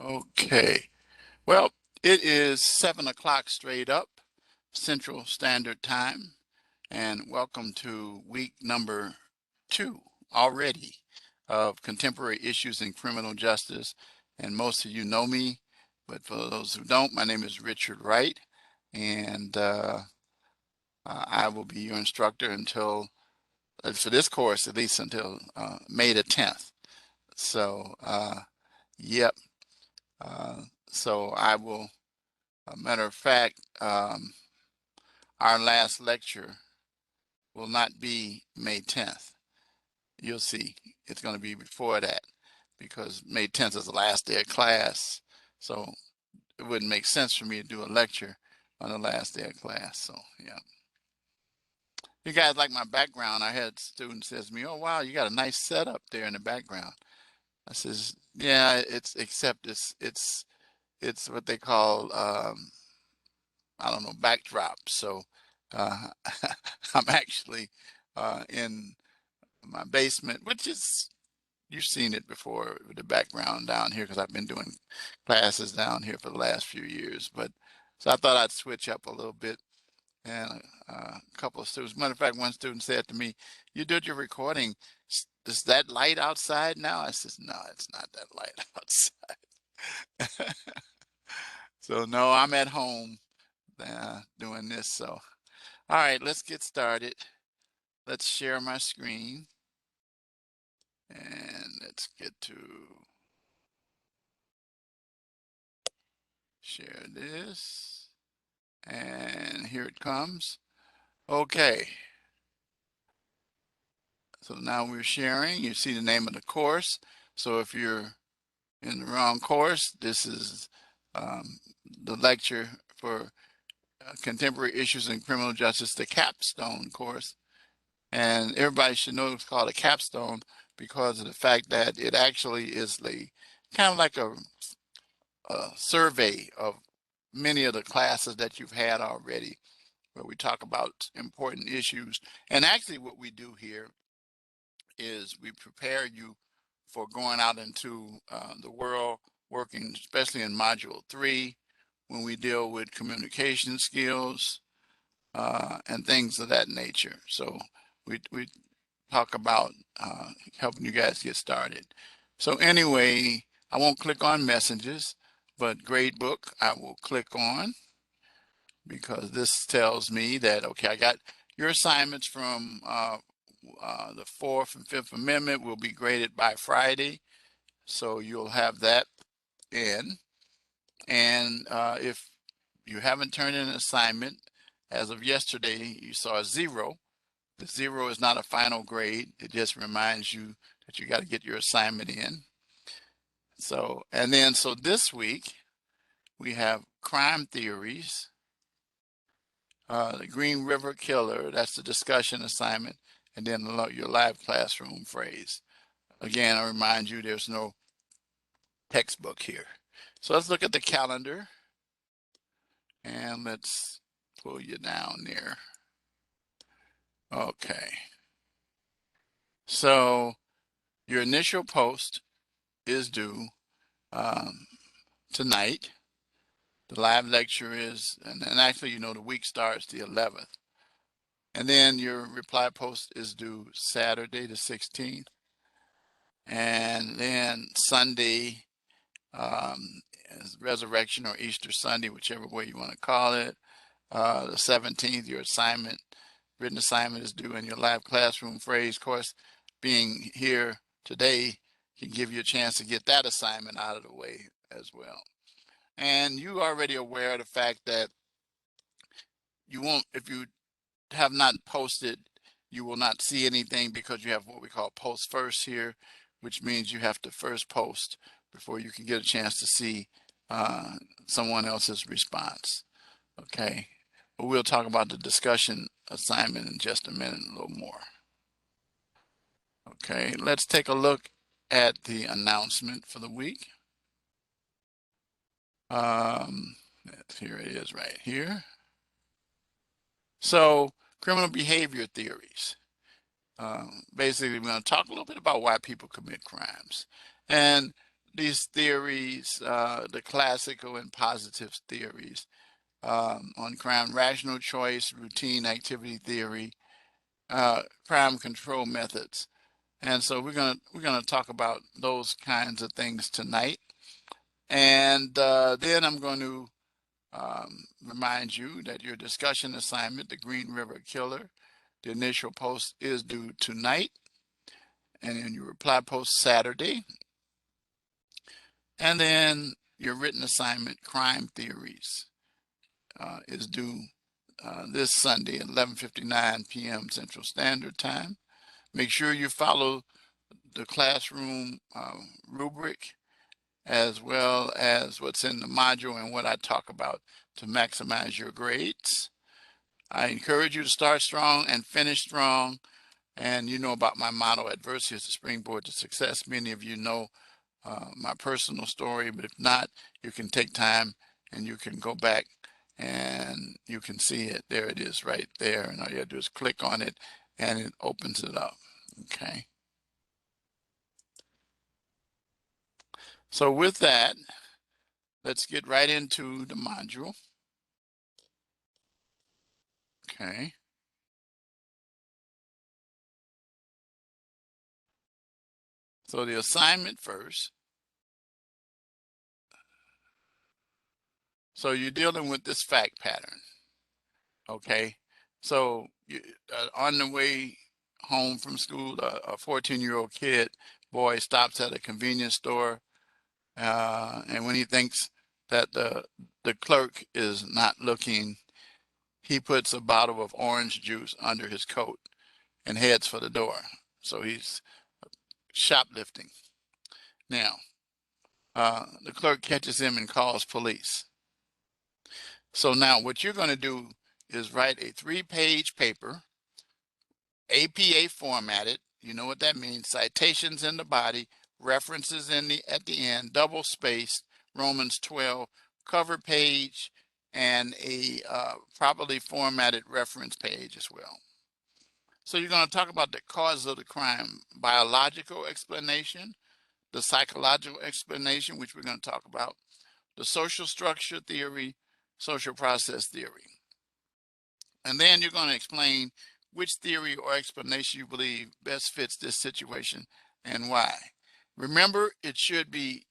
Okay. Well, it is 7 o'clock straight up Central Standard Time, and welcome to week number 2 already of Contemporary Issues in Criminal Justice. And most of you know me, but for those who don't, my name is Richard Wright, and I will be your instructor until, for this course, at least until May the 10th. So, yep. Uh, so I will. A matter of fact, our last lecture will not be May 10th. You'll see it's going to be before that because May 10th is the last day of class. So it wouldn't make sense for me to do a lecture on the last day of class. So, yeah. You guys like my background. I had students says to me, "Oh, wow, you got a nice setup there in the background." I says, "Yeah, except it's what they call I don't know, backdrop." So uh, I'm actually in my basement, which is, you've seen it before with the background down here because I've been doing classes down here for the last few years. But so I thought I'd switch up a little bit. And a couple of students, matter of fact, one student said to me, "You did your recording. Is that light outside now?" I said, "No, it's not that light outside." So no, I'm at home doing this. So all right, let's get started. Let's share my screen and let's get to share this. And here it comes. Okay. So now we're sharing. You see the name of the course. So if you're in the wrong course, this is the lecture for Contemporary Issues in Criminal Justice, the capstone course. And everybody should know it's called a capstone because of the fact that it actually is the kind of like a survey of many of the classes that you've had already, where we talk about important issues. And actually what we do here is we prepare you for going out into the world, working especially in Module 3, when we deal with communication skills and things of that nature. So we talk about helping you guys get started. So anyway, I won't click on messages, but grade book I will click on because this tells me that, okay, I got your assignments from the 4th and 5th Amendment will be graded by Friday. So you'll have that in. And if you haven't turned in an assignment, as of yesterday, you saw a 0. The 0 is not a final grade. It just reminds you that you got to get your assignment in. So, and then, so this week we have crime theories, the Green River Killer, that's the discussion assignment, and then your live classroom phrase. Again, I remind you there's no textbook here. So let's look at the calendar and let's pull you down there. Okay. So your initial post is due tonight. The live lecture is, and actually, the week starts the 11th. And then your reply post is due Saturday the 16th. And then Sunday, Resurrection or Easter Sunday, whichever way you want to call it. The 17th, your written assignment is due, and your live classroom phrase. Of course, being here today can give you a chance to get that assignment out of the way as well. And you already aware of the fact that you won't, if you have not posted, you will not see anything because you have what we call post first here, which means you have to first post before you can get a chance to see someone else's response. Okay, but we'll talk about the discussion assignment in just a minute, a little more. Okay, let's take a look at the announcement for the week. Here it is right here. So, criminal behavior theories. Basically, we're going to talk a little bit about why people commit crimes. And these theories, the classical and positive theories on crime, rational choice, routine activity theory, crime control methods. And so we're gonna talk about those kinds of things tonight. And then I'm going to remind you that your discussion assignment, the Green River Killer, the initial post is due tonight, and then your reply post Saturday. And then your written assignment, Crime Theories, is due this Sunday at 11:59 p.m. Central Standard Time. Make sure you follow the classroom rubric as well as what's in the module and what I talk about to maximize your grades. I encourage you to start strong and finish strong. And you know about my motto, adversity is the springboard to success. Many of you know my personal story, but if not, you can take time and you can go back and you can see it. There it is right there. And all you have to do is click on it and it opens it up. Okay. So with that, let's get right into the module. Okay. So the assignment first. So you're dealing with this fact pattern. Okay. So on the way home from school, a 14-year-old kid, boy, stops at a convenience store. And when he thinks that the clerk is not looking, he puts a bottle of orange juice under his coat and heads for the door. So he's shoplifting. Now, the clerk catches him and calls police. So now what you're going to do is write a 3-page paper, APA formatted. You know what that means. Citations in the body, references at the end, double spaced, Romans 12, cover page, and a properly formatted reference page as well. So you're going to talk about the cause of the crime, biological explanation, the psychological explanation, which we're going to talk about, the social structure theory, social process theory. And then you're going to explain which theory or explanation you believe best fits this situation and why. Remember, it should be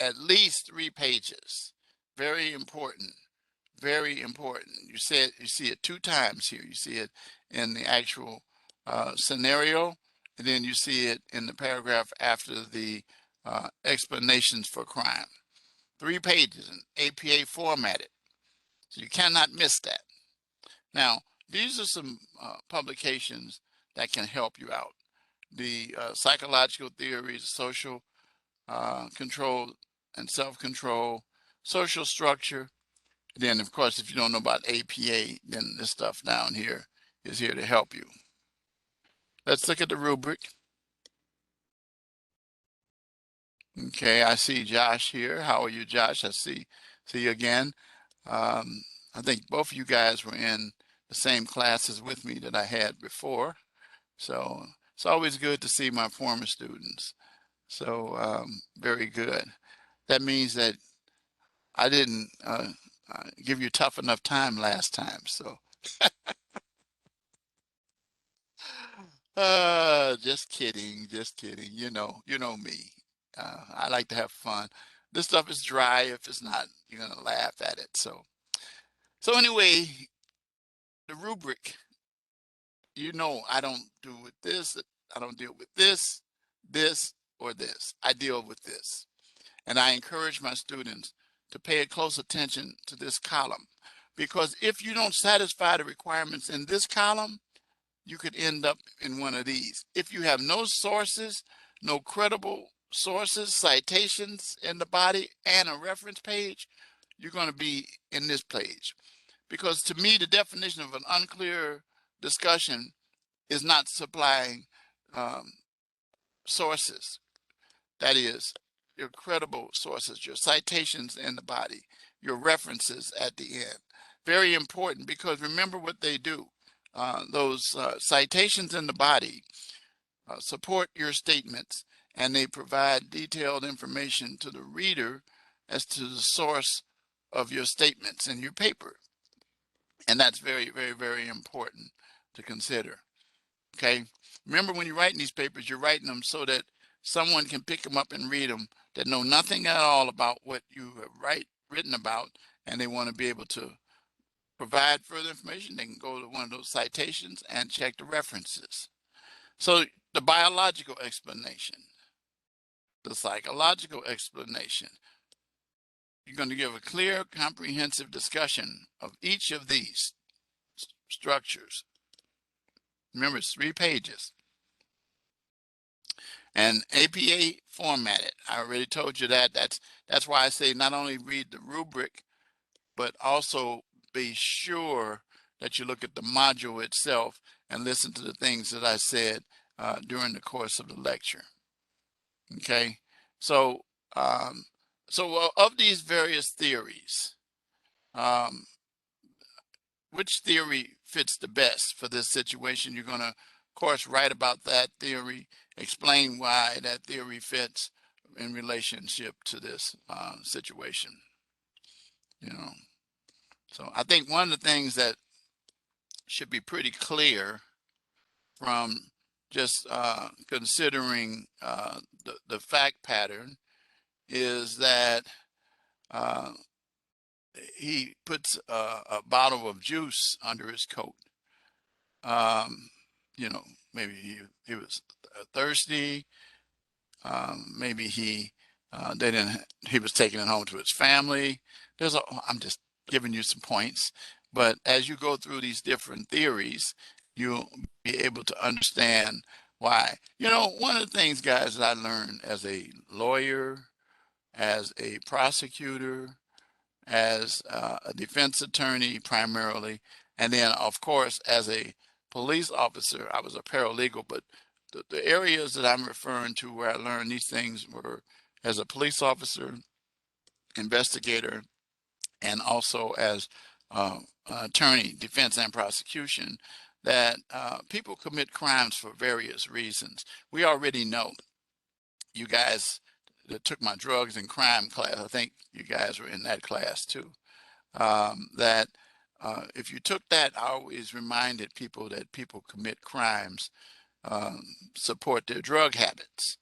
at least 3 pages. Very important. Very important. You see it 2 times here. You see it in the actual scenario, and then you see it in the paragraph after the explanations for crime. 3 pages in APA formatted. So you cannot miss that. Now, these are some publications that can help you out. The psychological theories, social control and self-control, social structure. Then, of course, if you don't know about APA, then this stuff down here is here to help you. Let's look at the rubric. Okay, I see Josh here. How are you, Josh? I see you again. I think both of you guys were in the same classes with me that I had before. So it's always good to see my former students. So very good. That means that I didn't give you tough enough time last time. So just kidding, just kidding. You know me. I like to have fun. This stuff is dry. If it's not, you're gonna laugh at it. So anyway, the rubric. I don't do with this. I don't deal with this, or this. I deal with this. And I encourage my students to pay close attention to this column, because if you don't satisfy the requirements in this column, you could end up in one of these. If you have no sources, no credible sources, citations in the body, and a reference page, you're going to be in this page. Because to me, the definition of an unclear discussion is not supplying sources. That is, your credible sources, your citations in the body, your references at the end. Very important, because remember what they do. Those citations in the body support your statements, and they provide detailed information to the reader as to the source of your statements in your paper. And that's very, very, very important to consider. Okay. Remember, when you're writing these papers, you're writing them so that someone can pick them up and read them that know nothing at all about what you have written about, and they want to be able to provide further information. They can go to one of those citations and check the references. So the biological explanation, the psychological explanation, you're going to give a clear, comprehensive discussion of each of these structures. Remember, it's 3 pages. And APA formatted. I already told you that. That's why I say not only read the rubric, but also be sure that you look at the module itself and listen to the things that I said during the course of the lecture. Okay, so of these various theories, which theory fits the best for this situation? You're going to, of course, write about that theory, explain why that theory fits in relationship to this situation. So I think one of the things that should be pretty clear from just considering the fact pattern is that he puts a bottle of juice under his coat. Maybe he was thirsty. Maybe he was taking it home to his family. I'm just giving you some points, but as you go through these different theories, you'll be able to understand why. One of the things, guys, that I learned as a lawyer, as a prosecutor, as a defense attorney primarily, and then of course as a police officer. I was a paralegal, but the areas that I'm referring to where I learned these things were as a police officer, investigator, and also as attorney, defense and prosecution, that people commit crimes for various reasons. We already know. You guys that took my drugs and crime class, I think you guys were in that class too, that if you took that, I always reminded people that people commit crimes, support their drug habits.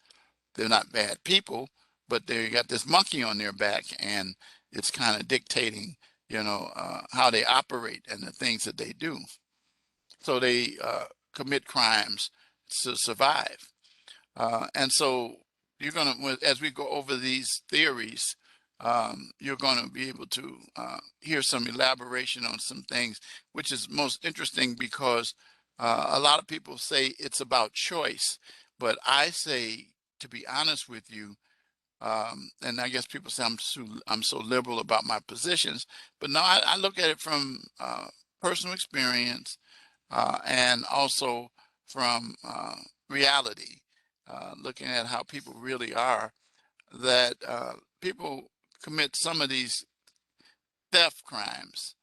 They're not bad people, but they got this monkey on their back, and it's kind of dictating, how they operate and the things that they do. So they commit crimes to survive. And so you're going to, as we go over these theories, you're going to be able to hear some elaboration on some things, which is most interesting because a lot of people say it's about choice, but I say, to be honest with you, and I guess people say I'm so liberal about my positions, but no, I look at it from personal experience and also from reality, looking at how people really are, that people commit some of these theft crimes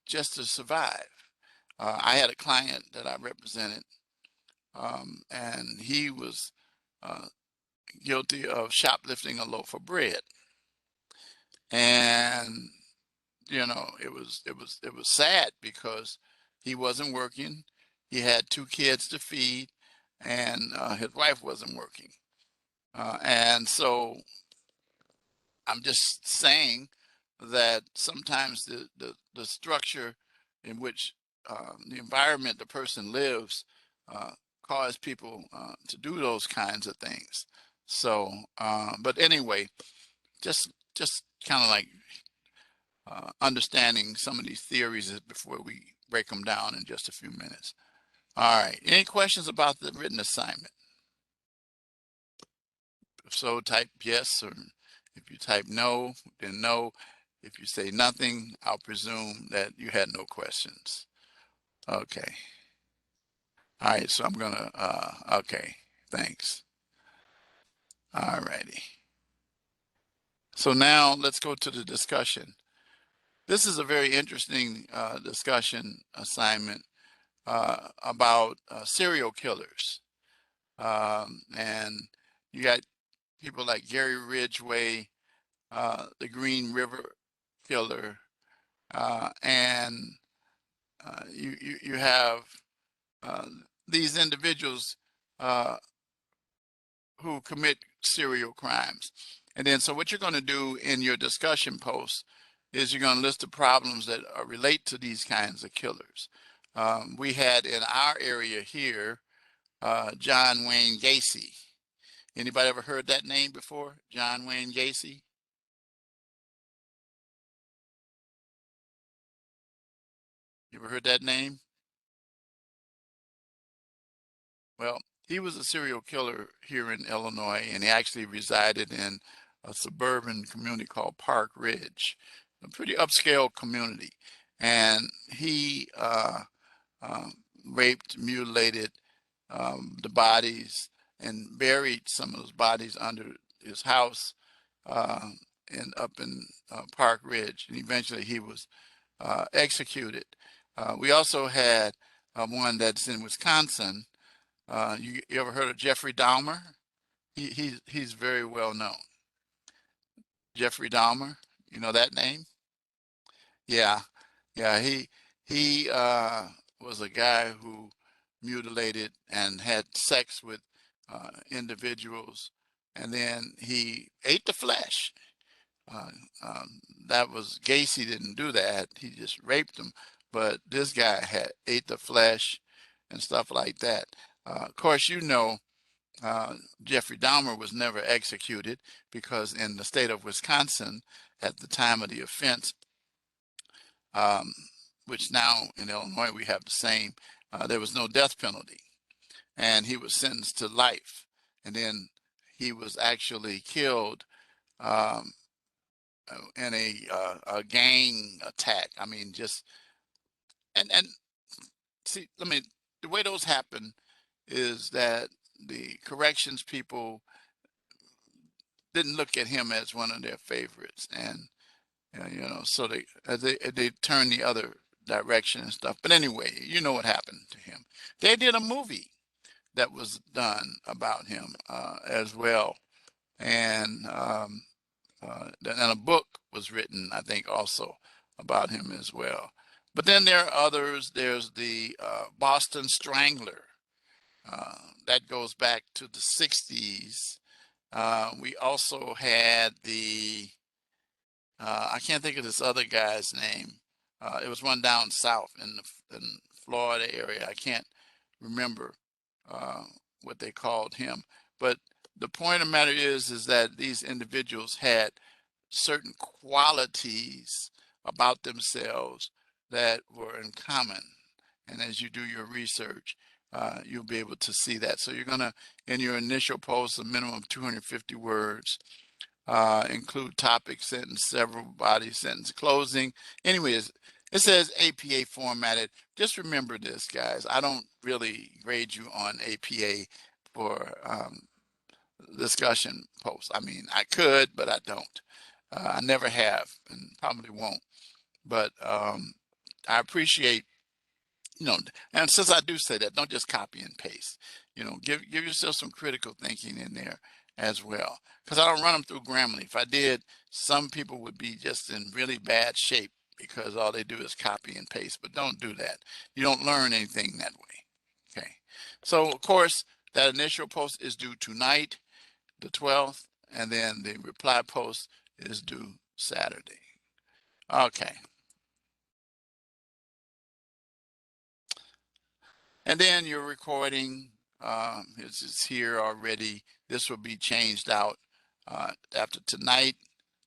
just to survive. I had a client that I represented, and he was guilty of shoplifting a loaf of bread. And it was sad because he wasn't working. He had 2 kids to feed, and his wife wasn't working. And so I'm just saying that sometimes the structure in which the environment the person lives cause people to do those kinds of things. So, but anyway, just kind of like understanding some of these theories before we break them down in just a few minutes. All right, any questions about the written assignment? If so, type yes, or if you type no, then no. If you say nothing, I'll presume that you had no questions. Okay. All right, so I'm gonna, okay, thanks. All righty. So now let's go to the discussion. This is a very interesting discussion assignment about serial killers. And you got people like Gary Ridgway, the Green River Killer, and you have uh, these individuals uh, who commit serial crimes. And then, so what you're going to do in your discussion post is you're going to list the problems that relate to these kinds of killers. We had in our area here, John Wayne Gacy. Anybody ever heard that name before? John Wayne Gacy? You ever heard that name? Well, he was a serial killer here in Illinois, and he actually resided in a suburban community called Park Ridge, a pretty upscale community. And he um, raped, mutilated the bodies, and buried some of those bodies under his house uh, and up in Park Ridge. And eventually he was executed. We also had one that's in Wisconsin. You ever heard of Jeffrey Dahmer? He's very well known. Jeffrey Dahmer, you know that name? Yeah, yeah. He was a guy who mutilated and had sex with individuals, and then he ate the flesh. Uh, that was Gacy didn't do that. He just raped them, but this guy had ate the flesh and stuff like that. Of course, you know uh, Jeffrey Dahmer was never executed because in the state of Wisconsin, at the time of the offense, um, which now in Illinois we have the same, there was no death penalty, and he was sentenced to life, and then he was actually killed um, in a gang attack. I mean, just and see, let me. The way those happen is that the corrections people didn't look at him as one of their favorites, and so they turned the other direction and stuff. But anyway, you know what happened to him. They did a movie that was done about him as well, and and a book was written, I think, also about him as well. But then there are others. There's the Boston Strangler. Uh, that goes back to the 60s. We also had I can't think of this other guy's name. It was one down south in the Florida area. I can't remember uh, what they called him. But the point of the matter is that these individuals had certain qualities about themselves that were in common. And as you do your research, you'll be able to see that. So you're going to, in your initial post, a minimum of 250 words, include topic, sentence, several body, sentence, closing. Anyways, it says APA formatted. Just remember this, guys. I don't really grade you on APA for discussion posts. I mean, I could, but I don't. I never have and probably won't. But I appreciate, and since I do say that, don't just copy and paste. Give yourself some critical thinking in there as well. Because I don't run them through Grammarly. If I did, some people would be just in really bad shape because all they do is copy and paste. But don't do that. You don't learn anything that way. Okay. So of course, that initial post is due tonight, the 12th, and then the reply post is due Saturday. Okay. And then your recording is here already. This will be changed out after tonight,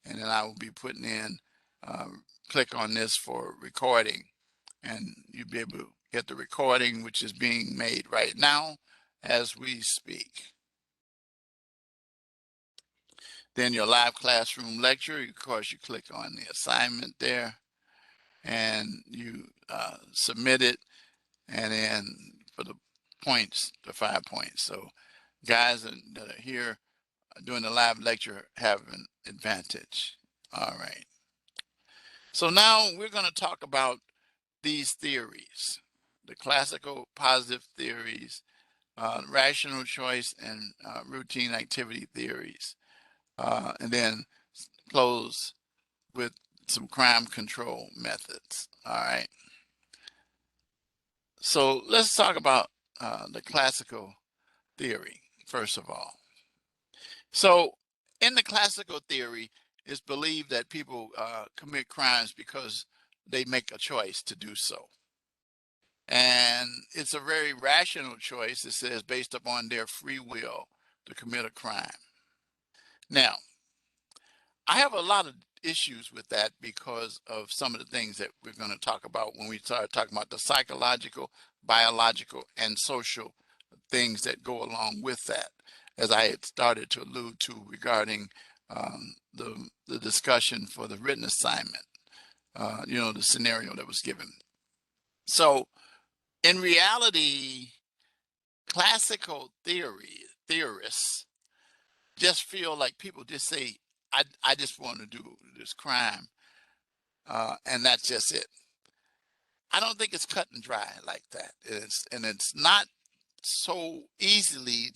and then I will be putting in, uh, click on this for recording, and you'll be able to get the recording, which is being made right now as we speak. Then your live classroom lecture, of course, you click on the assignment there, and you submit it, and then for the points, the 5 points. So guys that are here doing the live lecture have an advantage. All right. So now we're going to talk about these theories, the classical positive theories, rational choice, and routine activity theories. and then close with some crime control methods. All right. So let's talk about the classical theory, first of all. So in the classical theory, it's believed that people commit crimes because they make a choice to do so. And it's a very rational choice, it says, based upon their free will to commit a crime. Now, I have a lot of issues with that because of some of the things that we're going to talk about when we start talking about the psychological, biological, and social things that go along with that, as I had started to allude to regarding the discussion for the written assignment, the scenario that was given. So in reality, classical theorists just feel like people just say, I just want to do this crime, and that's just it. I don't think it's cut and dry like that. It's not so easily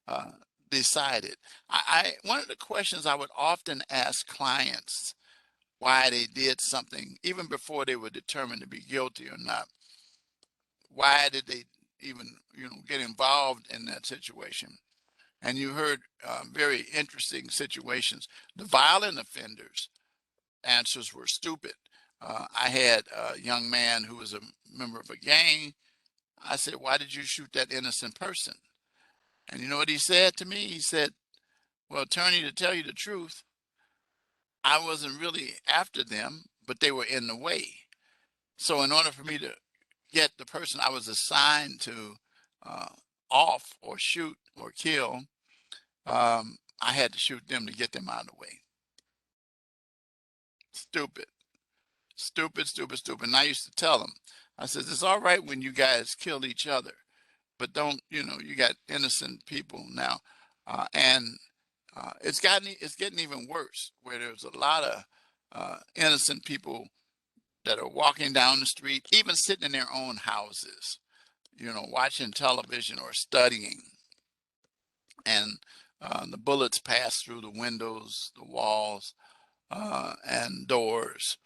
uh, decided. One of the questions I would often ask clients why they did something, even before they were determined to be guilty or not, why did they even get involved in that situation? And you heard very interesting situations. The violent offenders answers were stupid. I had a young man who was a member of a gang. I said, why did you shoot that innocent person? And you know what he said to me? He said, well, attorney, to tell you the truth, I wasn't really after them, but they were in the way. So in order for me to get the person I was assigned to uh, off or shoot or kill, I had to shoot them to get them out of the way. Stupid, stupid, stupid, stupid. And I used to tell them, I said, it's all right when you guys kill each other, but don't, you got innocent people now. And it's getting even worse, where there's a lot of innocent people that are walking down the street, even sitting in their own houses, watching television or studying, and the bullets pass through the windows, the walls, and doors,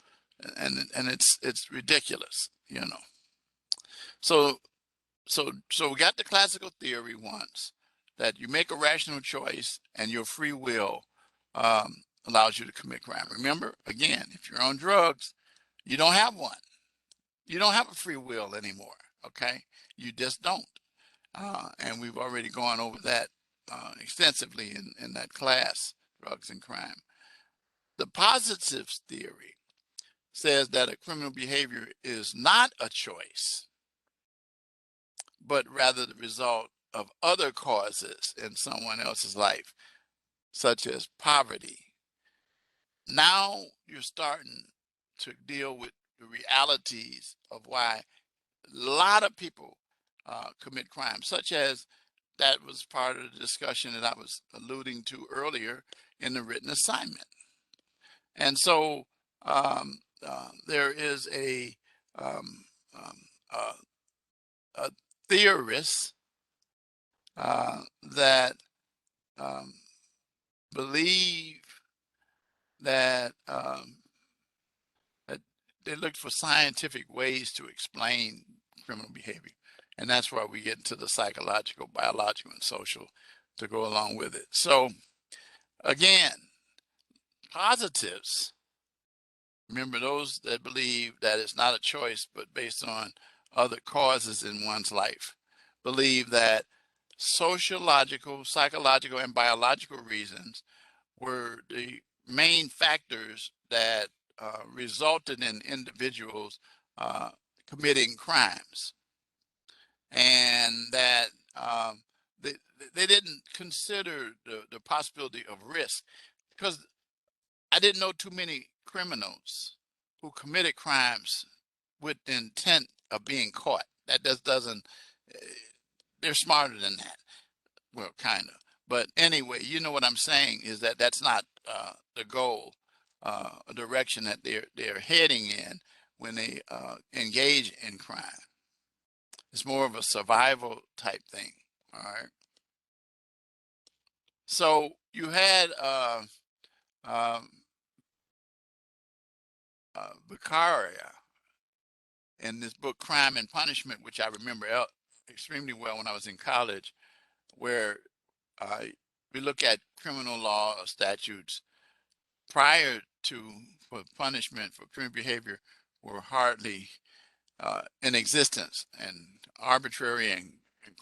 and it's ridiculous. So so we got the classical theory once that you make a rational choice and your free will allows you to commit crime. Remember, again, if you're on drugs, you don't have one. You don't have a free will anymore. Okay, you just don't. And we've already gone over that extensively in that class, drugs and crime. The positives theory says that a criminal behavior is not a choice, but rather the result of other causes in someone else's life, such as poverty. Now you're starting to deal with the realities of why a lot of people commit crime, such as that was part of the discussion that I was alluding to earlier in the written assignment. And so there is um, um, uh, a theorist that um, believe that they looked for scientific ways to explain criminal behavior. And that's why we get into the psychological, biological, and social to go along with it. So again, positives, remember those that believe that it's not a choice, but based on other causes in one's life, believe that sociological, psychological, and biological reasons were the main factors that resulted in individuals committing crimes, and that they, they didn't consider the possibility of risk, because I didn't know too many criminals who committed crimes with the intent of being caught. That just doesn't, they're smarter than that. Well, kind of. But anyway, you know what I'm saying is that that's not the goal, direction that they're heading in when they engage in crime. It's more of a survival type thing. All right. So you had Beccaria in this book, Crime and Punishment, which I remember extremely well when I was in college, where uh, we look at criminal law statutes prior to for punishment for criminal behavior were hardly in existence and arbitrary and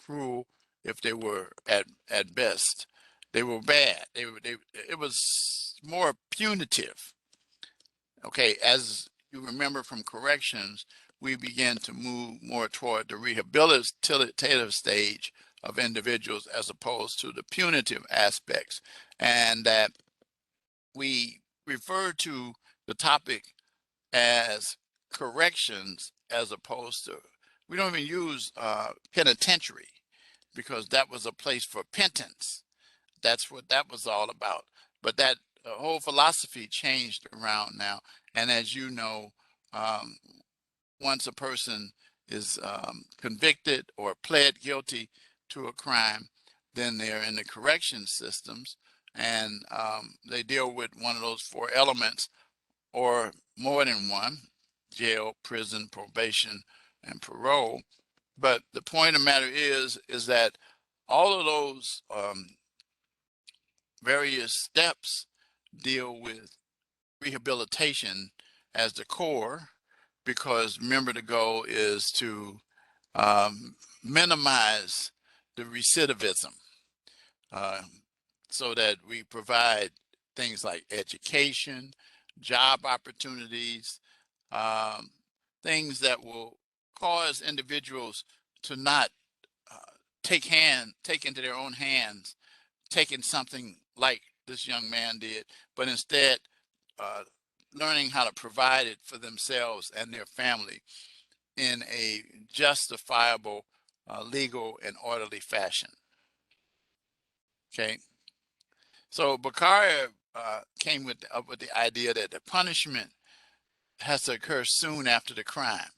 cruel if they were at best. They were bad. It was more punitive. Okay, as you remember from corrections, we began to move more toward the rehabilitative stage of individuals as opposed to the punitive aspects, and that we refer to the topic as corrections as opposed to, we don't even use penitentiary because that was a place for penance. That's what that was all about. But that whole philosophy changed around now. And as you know, um, once a person is convicted or pled guilty to a crime, then they're in the correction systems and they deal with one of those four elements or more than one: jail, prison, probation, and parole. But the point of the matter is that all of those various steps deal with rehabilitation as the core, because remember the goal is to minimize the recidivism uh, so that we provide things like education, job opportunities, um, things that will cause individuals to not uh, take into their own hands, taking something like this young man did, but instead uh, learning how to provide it for themselves and their family in a justifiable, legal, and orderly fashion. Okay, so Bakari came up with the idea that the punishment has to occur soon after the crime,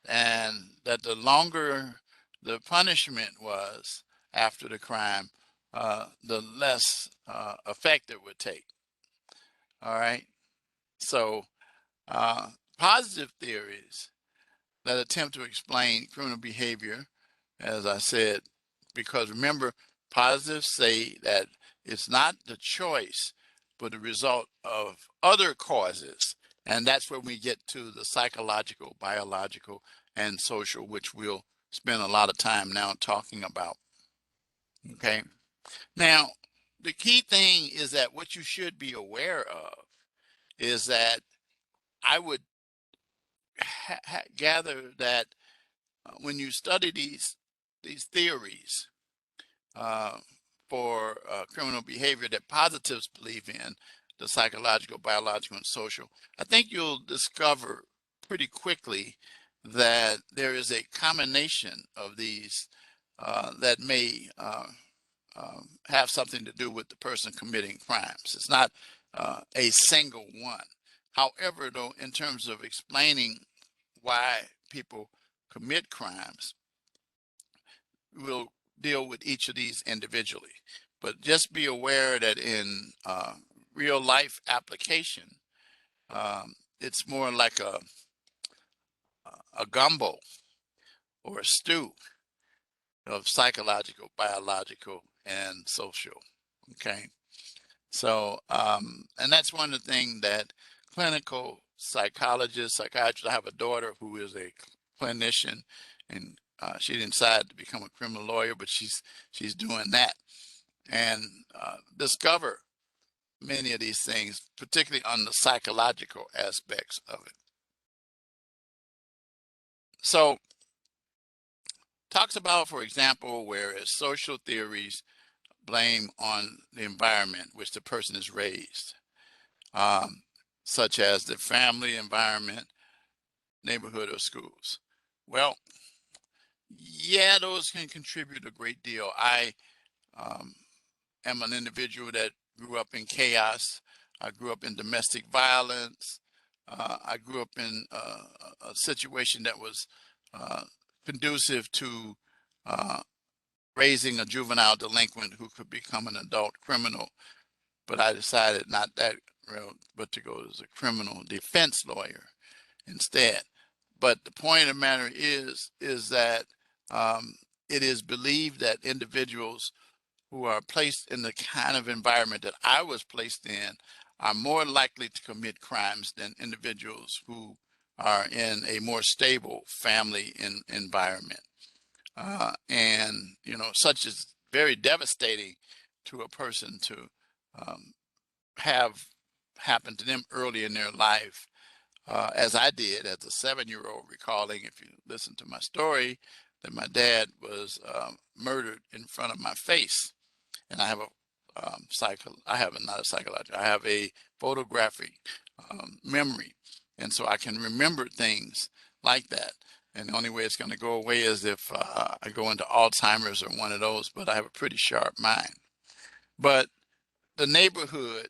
and that the longer the punishment was after the crime, the less effect it would take. All right. So positive theories that attempt to explain criminal behavior, as I said, because remember, positives say that it's not the choice, but the result of other causes. And that's where we get to the psychological, biological, and social, which we'll spend a lot of time now talking about. Okay. Now, the key thing is that what you should be aware of is that I would gather that when you study these theories uh, for criminal behavior that positives believe in, the psychological, biological, and social, I think you'll discover pretty quickly that there is a combination of these that may have something to do with the person committing crimes. It's not a single one. However, though, in terms of explaining why people commit crimes, we'll deal with each of these individually. But just be aware that in real life application, it's more like a gumbo or a stew of psychological, biological, and social. Okay. So, and that's one of the things that clinical psychologists, psychiatrists, I have a daughter who is a clinician, and she didn't decide to become a criminal lawyer, but she's doing that and discover many of these things, particularly on the psychological aspects of it. So, talks about, for example, whereas social theories blame on the environment which the person is raised, such as the family environment, neighborhood, or schools. Well, yeah, those can contribute a great deal. I um, am an individual that grew up in chaos. I grew up in domestic violence. I grew up in a situation that was uh, conducive to raising a juvenile delinquent who could become an adult criminal. but I decided not that route, but to go as a criminal defense lawyer instead. But the point of the matter is that um, it is believed that individuals who are placed in the kind of environment that I was placed in are more likely to commit crimes than individuals who are in a more stable family environment. And, you know, such is very devastating to a person to um, have happen to them early in their life, as I did as a 7-year-old, recalling, if you listen to my story, that my dad was murdered in front of my face. And I have not a psychological, I have a photographic memory. And so I can remember things like that. And the only way it's going to go away is if I go into Alzheimer's or one of those, but I have a pretty sharp mind. But the neighborhood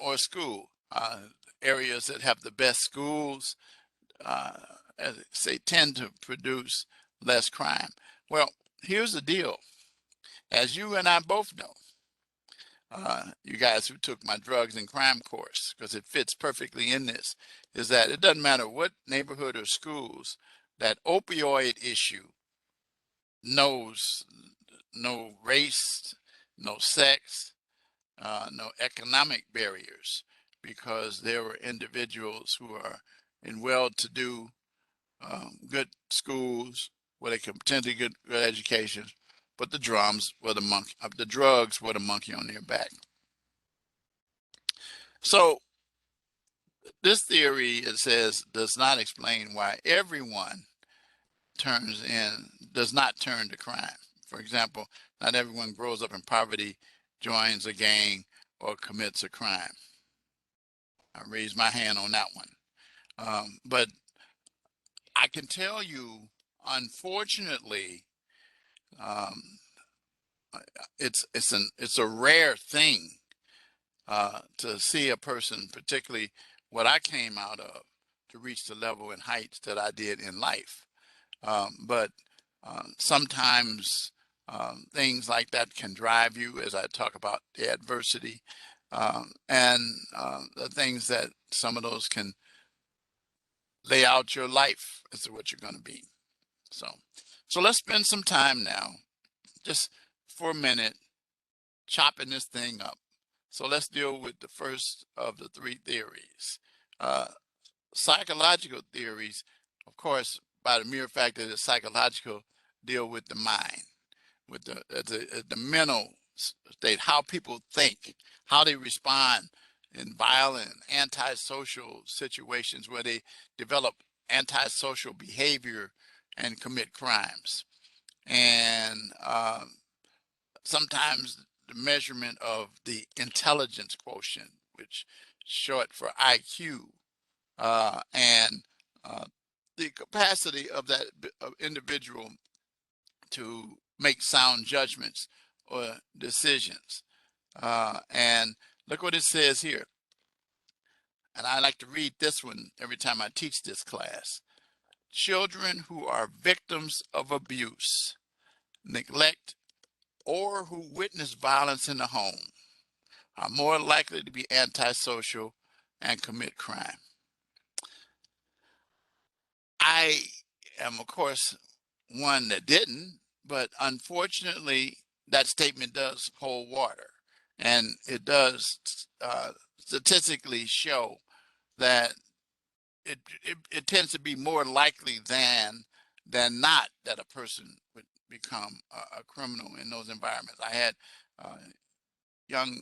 or school, areas that have the best schools, as I say, tend to produce less crime. Well, here's the deal. As you and I both know, you guys who took my drugs and crime course, because it fits perfectly in this, is that it doesn't matter what neighborhood or schools, that opioid issue knows no race, no sex, no economic barriers, because there were individuals who are in well-to-do, good schools where they could potentially get good education, but the drugs were the monkey on their back. So this theory, it says, does not explain why everyone does not turn to crime. For example, not everyone grows up in poverty, joins a gang, or commits a crime. I raise my hand on that one. But I can tell you, unfortunately, um, it's a rare thing to see a person, particularly what I came out of, to reach the level and heights that I did in life. But sometimes things like that can drive you, as I talk about the adversity, and the things that some of those can lay out your life as to what you're going to be. So let's spend some time now, just for a minute, chopping this thing up. So let's deal with the first of the three theories. Psychological theories, of course, by the mere fact that it's psychological, deal with the mind, with the mental state, how people think, how they respond in violent, antisocial situations where they develop antisocial behavior and commit crimes. And sometimes the measurement of the intelligence quotient, which is short for IQ, and the capacity of that individual to make sound judgments or decisions. And look what it says here. And I like to read this one every time I teach this class. Children who are victims of abuse, neglect, or who witness violence in the home are more likely to be antisocial and commit crime. I am, of course, one that didn't, but unfortunately, that statement does hold water. And it does statistically show that it tends to be more likely than not that a person would become a criminal in those environments. I had young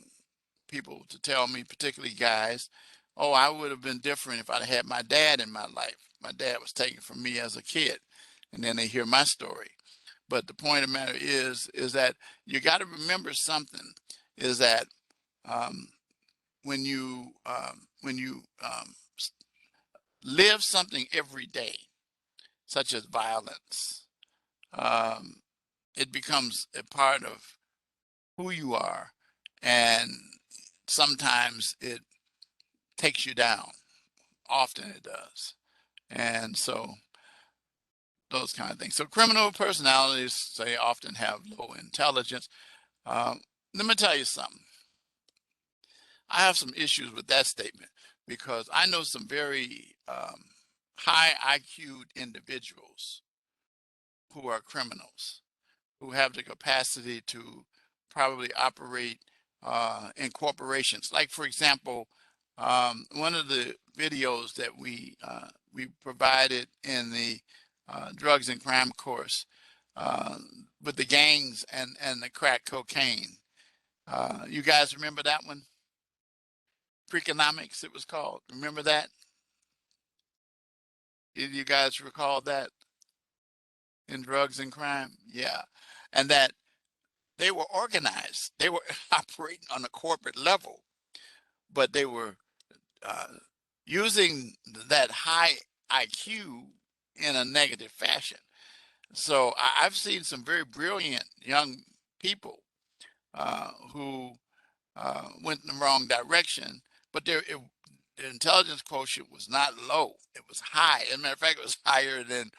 people to tell me, particularly guys, oh, I would have been different if I'd had my dad in my life. My dad was taken from me as a kid. And then they hear my story. But the point of the matter is that you got to remember something, is that when you live something every day, such as violence, it becomes a part of who you are, and sometimes it takes you down. Often it does. And so those kind of things. So criminal personalities, they often have low intelligence. Let me tell you something. I have some issues with that statement because I know some very high IQ individuals who are criminals, who have the capacity to probably operate in corporations. Like, for example, one of the videos that we provided in the drugs and crime course uh, with the gangs and the crack cocaine. You guys remember that one? Freakonomics, it was called. Remember that? Did you guys recall that in drugs and crime? Yeah. And that they were organized. They were operating on a corporate level, but they were uh, using that high IQ in a negative fashion. So I've seen some very brilliant young people who went in the wrong direction, but the intelligence quotient was not low. It was high. As a matter of fact, it was higher than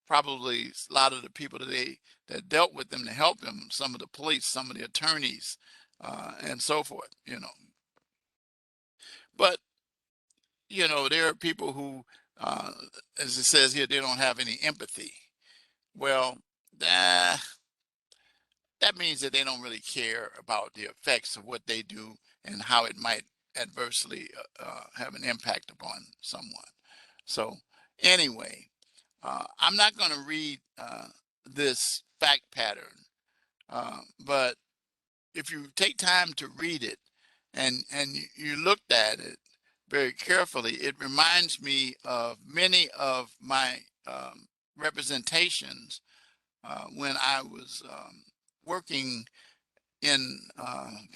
probably a lot of the people that dealt with them to help them, some of the police, some of the attorneys, and so forth, you know. But, you know, there are people who, uh, as it says here, they don't have any empathy. Well, that means that they don't really care about the effects of what they do and how it might adversely have an impact upon someone. So anyway, I'm not going to read this fact pattern, but if you take time to read it and you looked at it very carefully, it reminds me of many of my representations when I was working in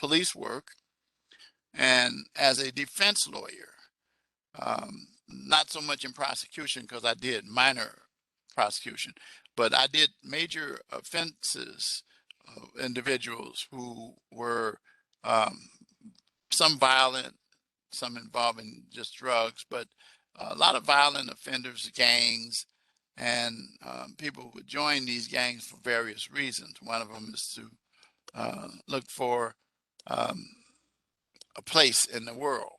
police work and as a defense lawyer. Not so much in prosecution because I did minor prosecution, but I did major offenses of individuals who were um, some violent, some involving just drugs, but a lot of violent offenders, gangs, and people would join these gangs for various reasons. One of them is to look for um, a place in the world,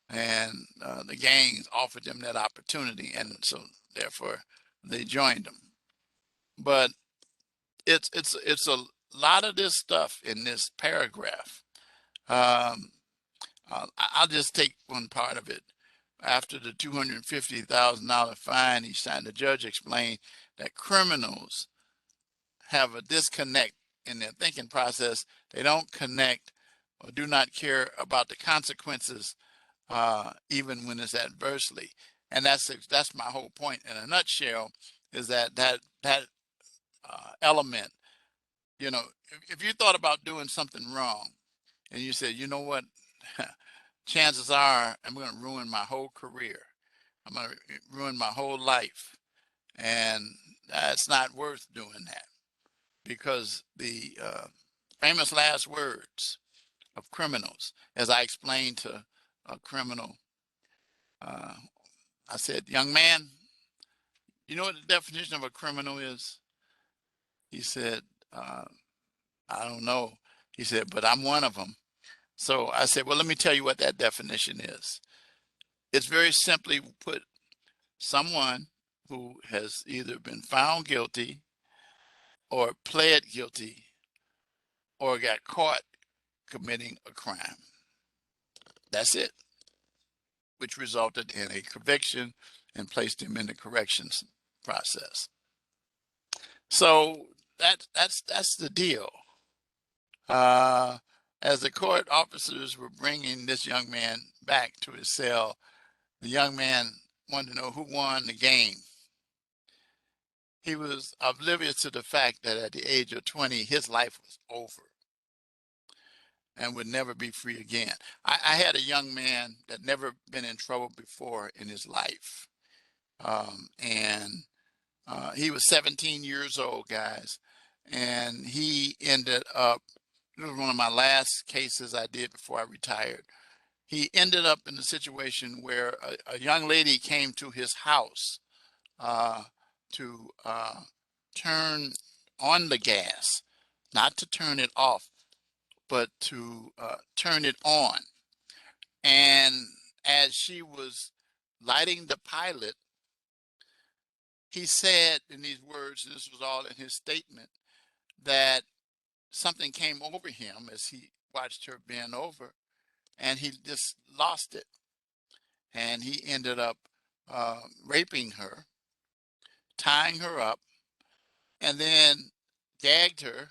and the gangs offered them that opportunity, and so therefore they joined them. But it's a lot of this stuff in this paragraph. Um, I'll just take one part of it. After the $250,000 fine each time, the judge explained that criminals have a disconnect in their thinking process. They don't connect or do not care about the consequences, even when it's adversely. And that's my whole point in a nutshell, is that element. You know, if you thought about doing something wrong and you said, you know what, chances are I'm going to ruin my whole career. I'm going to ruin my whole life. And that's not worth doing that, because the famous last words of criminals, as I explained to a criminal, uh, I said, young man, you know what the definition of a criminal is? He said, uh, I don't know. He said, but I'm one of them. So I said, well, let me tell you what that definition is. It's very simply put, someone who has either been found guilty or pled guilty or got caught committing a crime. That's it, which resulted in a conviction and placed him in the corrections process. So that's the deal. Uh, as the court officers were bringing this young man back to his cell, the young man wanted to know who won the game. He was oblivious to the fact that at the age of 20, his life was over and would never be free again. I had a young man that never been in trouble before in his life. And he was 17 years old, guys. And he ended up, it was one of my last cases I did before I retired. He ended up in a situation where a young lady came to his house to turn on the gas, not to turn it off, but to turn it on. And as she was lighting the pilot, he said in these words, and this was all in his statement, that something came over him as he watched her bend over, and he just lost it. And he ended up raping her, tying her up, and then gagged her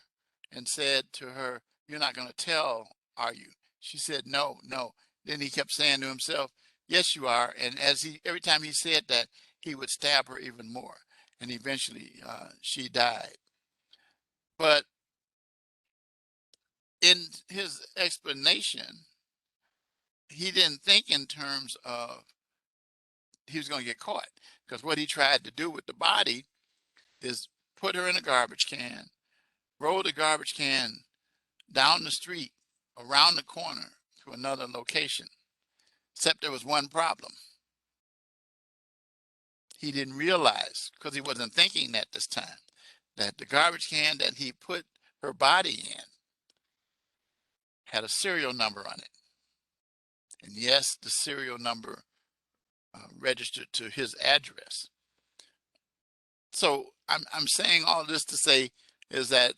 and said to her, "You're not going to tell, are you?" She said, "No, no." Then he kept saying to himself, "Yes, you are." And every time he said that, he would stab her even more. And eventually she died. But in his explanation, he didn't think in terms of he was going to get caught, because what he tried to do with the body is put her in a garbage can, roll the garbage can down the street, around the corner to another location. Except there was one problem. He didn't realize, because he wasn't thinking at this time, that the garbage can that he put her body in had a serial number on it. And yes, the serial number registered to his address. So I'm saying all this to say is that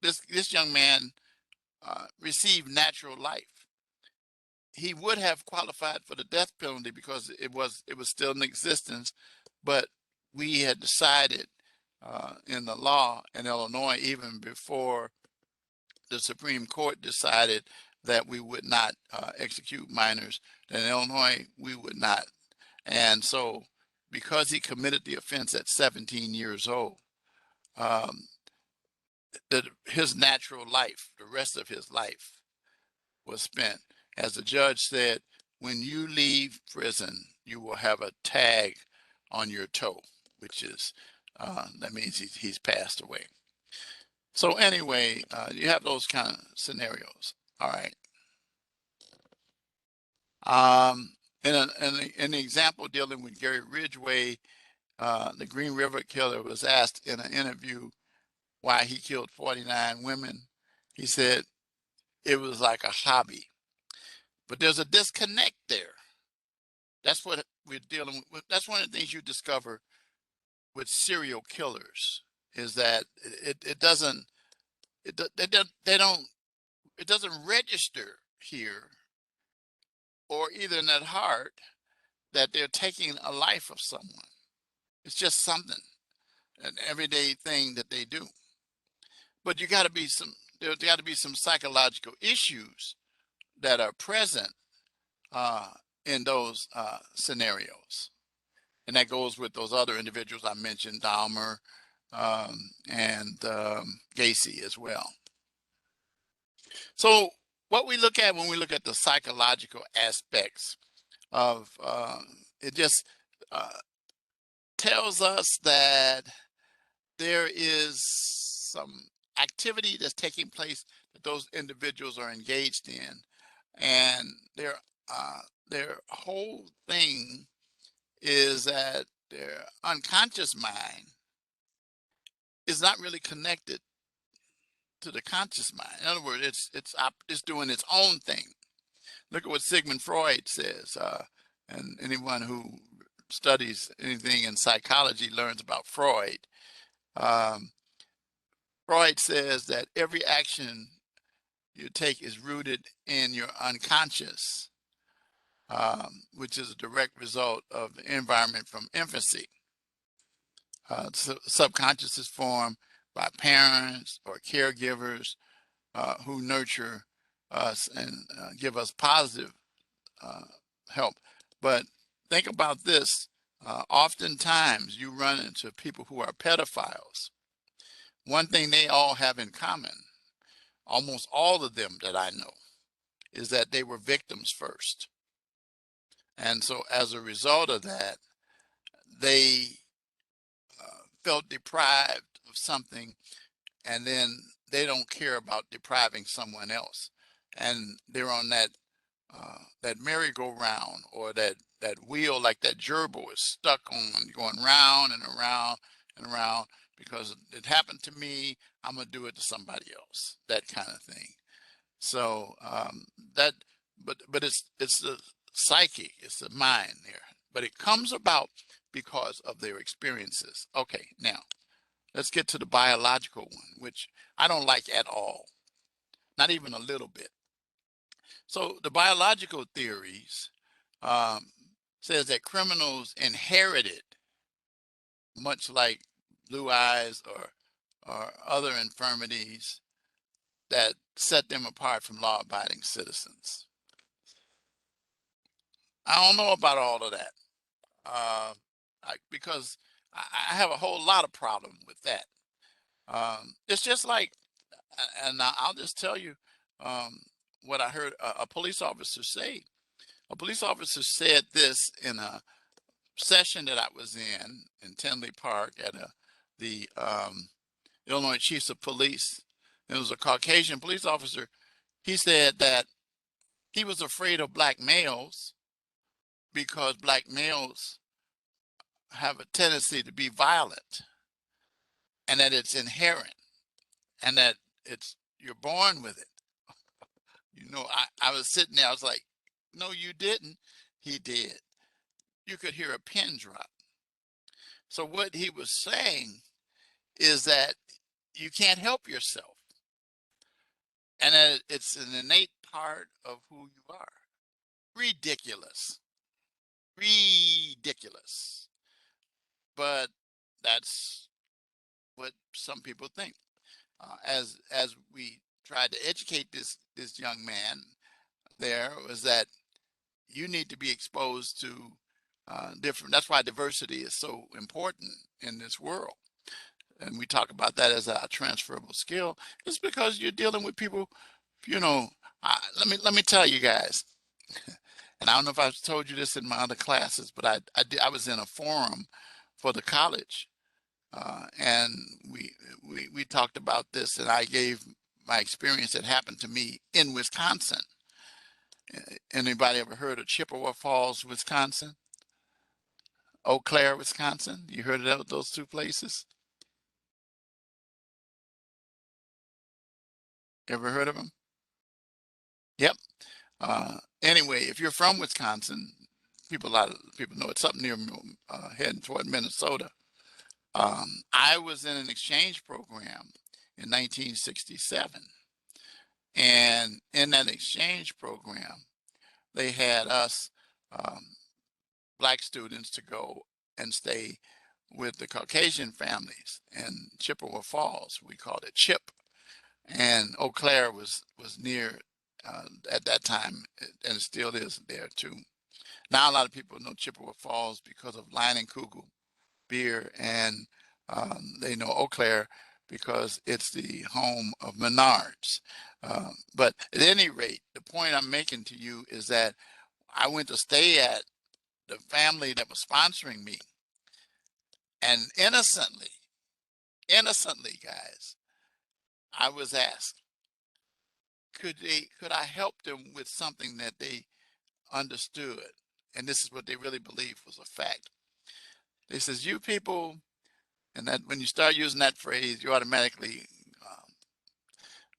this young man received natural life. He would have qualified for the death penalty because it was still in existence, but we had decided in the law in Illinois, even before the Supreme Court decided that we would not execute minors, that in Illinois we would not. And so because he committed the offense at 17 years old, um, his natural life, the rest of his life, was spent. As the judge said, when you leave prison, you will have a tag on your toe, which is, that means he's passed away. So anyway, you have those kind of scenarios. All right. In an example dealing with Gary Ridgway, the Green River Killer was asked in an interview why he killed 49 women. He said it was like a hobby. But there's a disconnect there. That's what we're dealing with. That's one of the things you discover with serial killers, is that it doesn't they don't it doesn't register here, or either in that heart, that they're taking a life of someone. It's just something, an everyday thing that they do. But there's got to be some psychological issues that are present uh, in those scenarios. And that goes with those other individuals I mentioned, Dahmer and Gacy as well. So what we look at when we look at the psychological aspects of it, just uh, tells us that there is some activity that's taking place that those individuals are engaged in, and their whole thing is that their unconscious mind is not really connected to the conscious mind. In other words, it's doing its own thing. Look at what Sigmund Freud says, and anyone who studies anything in psychology learns about Freud. Um, Freud says that every action you take is rooted in your unconscious, which is a direct result of the environment from infancy. Subconscious is formed by parents or caregivers who nurture us and give us positive help. But think about this. Oftentimes you run into people who are pedophiles. One thing they all have in common, almost all of them that I know, is that they were victims first. And so as a result of that, they felt deprived of something, and then they don't care about depriving someone else. And they're on that merry-go-round, or that wheel, like that gerbil is stuck on, going round and around and around, because it happened to me, I'm gonna do it to somebody else, that kind of thing. So that but it's the psyche, it's the mind there. But it comes about because of their experiences. Okay, now let's get to the biological one, which I don't like at all, not even a little bit. So the biological theories um, says that criminals inherited, much like blue eyes or other infirmities that set them apart from law-abiding citizens. I don't know about all of that because I have a whole lot of problem with that. It's just like, and I'll just tell you what I heard a police officer say. A police officer said this in a session that I was in Tinley Park at the Illinois Chiefs of Police. It was a Caucasian police officer. He said that he was afraid of black males because black males have a tendency to be violent and that it's inherent and that it's you're born with it. You know, I was sitting there, I was like, no, you didn't. He did. You could hear a pin drop. So what he was saying is that you can't help yourself and that it's an innate part of who you are. Ridiculous. Ridiculous. But that's what some people think. As we tried to educate this young man, there was that you need to be exposed to different. That's why diversity is so important in this world, and we talk about that as a transferable skill. It's because you're dealing with people. You know, let me tell you guys, and I don't know if I've told you this in my other classes, but I was in a forum for the college, and we talked about this, and I gave my experience that happened to me in Wisconsin. Anybody ever heard of Chippewa Falls, Wisconsin? Eau Claire, Wisconsin? You heard of those two places? Ever heard of them? Yep. Anyway, if you're from Wisconsin, a lot of people know it's up near heading toward Minnesota. I was in an exchange program in 1967. And in that exchange program, they had us black students to go and stay with the Caucasian families in Chippewa Falls. We called it Chip. And Eau Claire was near at that time, and it still is there too. Now a lot of people know Chippewa Falls because of Leinenkugel beer, and they know Eau Claire because it's the home of Menards. But at any rate, the point I'm making to you is that I went to stay at the family that was sponsoring me, and innocently, guys, I was asked, could I help them with something that they understood, and this is what they really believed was a fact. They says, you people, and that when you start using that phrase, you automatically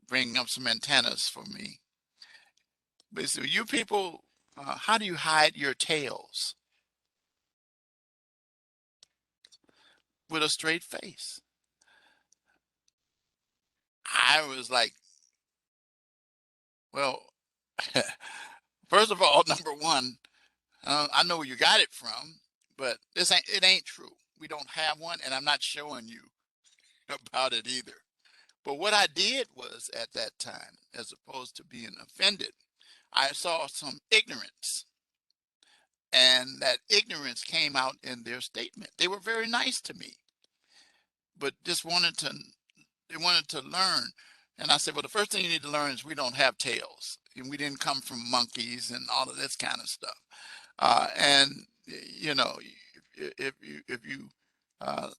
bring up some antennas for me. But so you people, how do you hide your tails? With a straight face. I was like, well, first of all, number one, I know where you got it from, but it ain't true. We don't have one, and I'm not showing you about it either. But what I did was at that time, as opposed to being offended, I saw some ignorance. And that ignorance came out in their statement. They were very nice to me, but they wanted to learn. And I said, well, the first thing you need to learn is we don't have tails. And we didn't come from monkeys and all of this kind of stuff. And you know, if you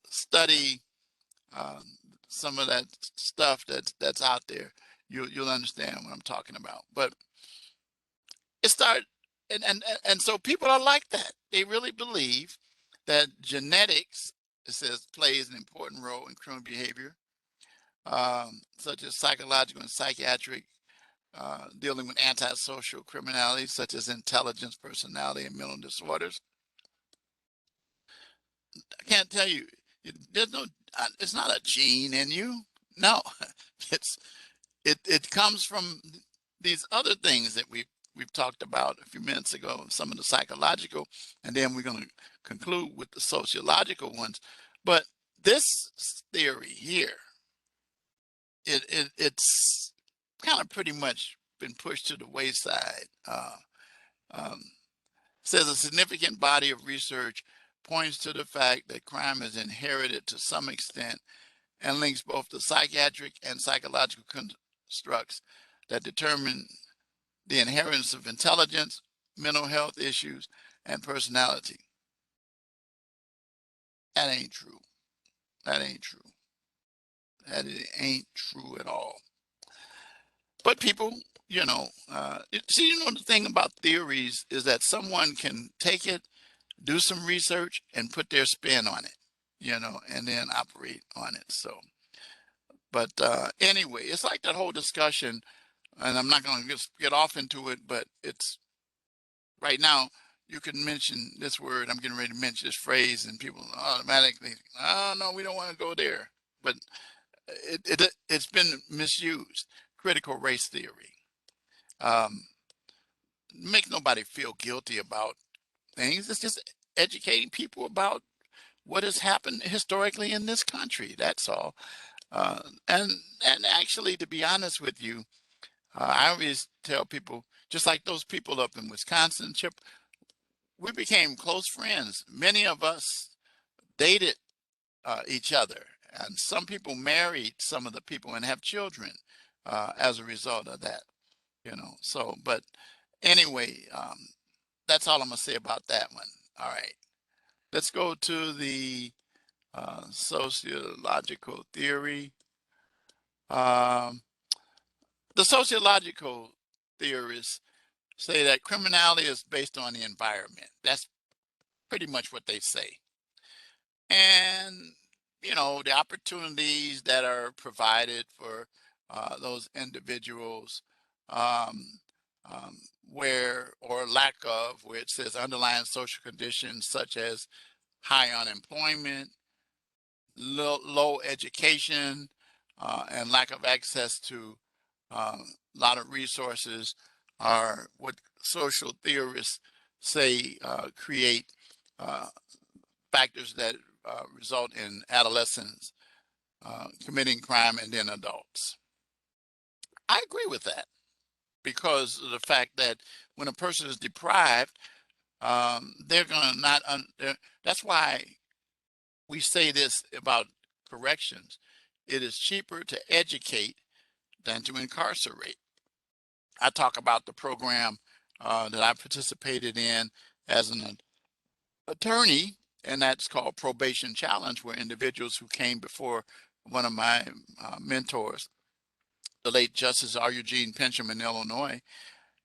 study um, some of that stuff that's out there, you'll understand what I'm talking about. But it started, and so people are like that. They really believe that genetics, it says, plays an important role in criminal behavior, such as psychological and psychiatric dealing with antisocial criminality such as intelligence, personality, and mental disorders. I can't tell you, there's no, it's not a gene in you. No, it's it comes from these other things that we've talked about a few minutes ago, some of the psychological, and then we're going to conclude with the sociological ones. But this theory here, it's kind of pretty much been pushed to the wayside. Um, says a significant body of research points to the fact that crime is inherited to some extent and links both the psychiatric and psychological constructs that determine the inheritance of intelligence, mental health issues, and personality. That ain't true. That ain't true. That ain't true at all. But people, see, the thing about theories is that someone can take it, do some research, and put their spin on it, and then operate on it. So, but anyway, it's like that whole discussion, and I'm not going to just get off into it, but it's right now. You can mention this word. I'm getting ready to mention this phrase, and people automatically, oh no, we don't want to go there. But it's been misused. Critical race theory. Um, make nobody feel guilty about things. It's just educating people about what has happened historically in this country. That's all. And actually, to be honest with you, I always tell people, just like those people up in Wisconsin, Chip, we became close friends. Many of us dated each other, and some people married some of the people and have children as a result of that. So, but anyway, that's all I'm gonna say about that one. All right, let's go to the sociological theory. Um, the sociological theorists say that criminality is based on the environment. That's pretty much what they say. And, the opportunities that are provided for those individuals, um, where, or lack of, where it says underlying social conditions such as high unemployment, low education, and lack of access to a lot of resources are what social theorists say create uh, factors that result in adolescents committing crime and then adults. I agree with that because of the fact that when a person is deprived, they're going to not, that's why we say this about corrections. It is cheaper to educate than to incarcerate. I talk about the program that I participated in as an attorney, and that's called Probation Challenge, where individuals who came before one of my mentors, the late Justice R. Eugene Pensham in Illinois,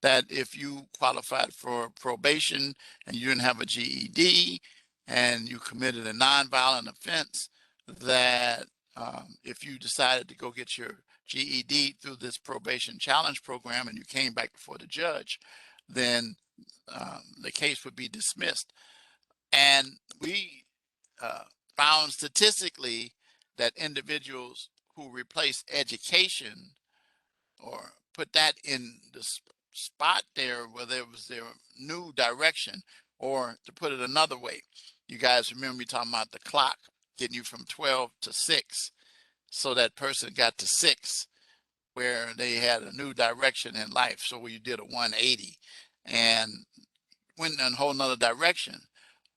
that if you qualified for probation and you didn't have a GED and you committed a nonviolent offense, that if you decided to go get your GED through this probation challenge program and you came back before the judge, then the case would be dismissed. And we uh, found statistically that individuals who replace education or put that in the spot there where there was their new direction, or to put it another way, you guys remember me talking about the clock getting you from 12 to 6, so that person got to 6 where they had a new direction in life, so where you did a 180 and went in a whole nother direction.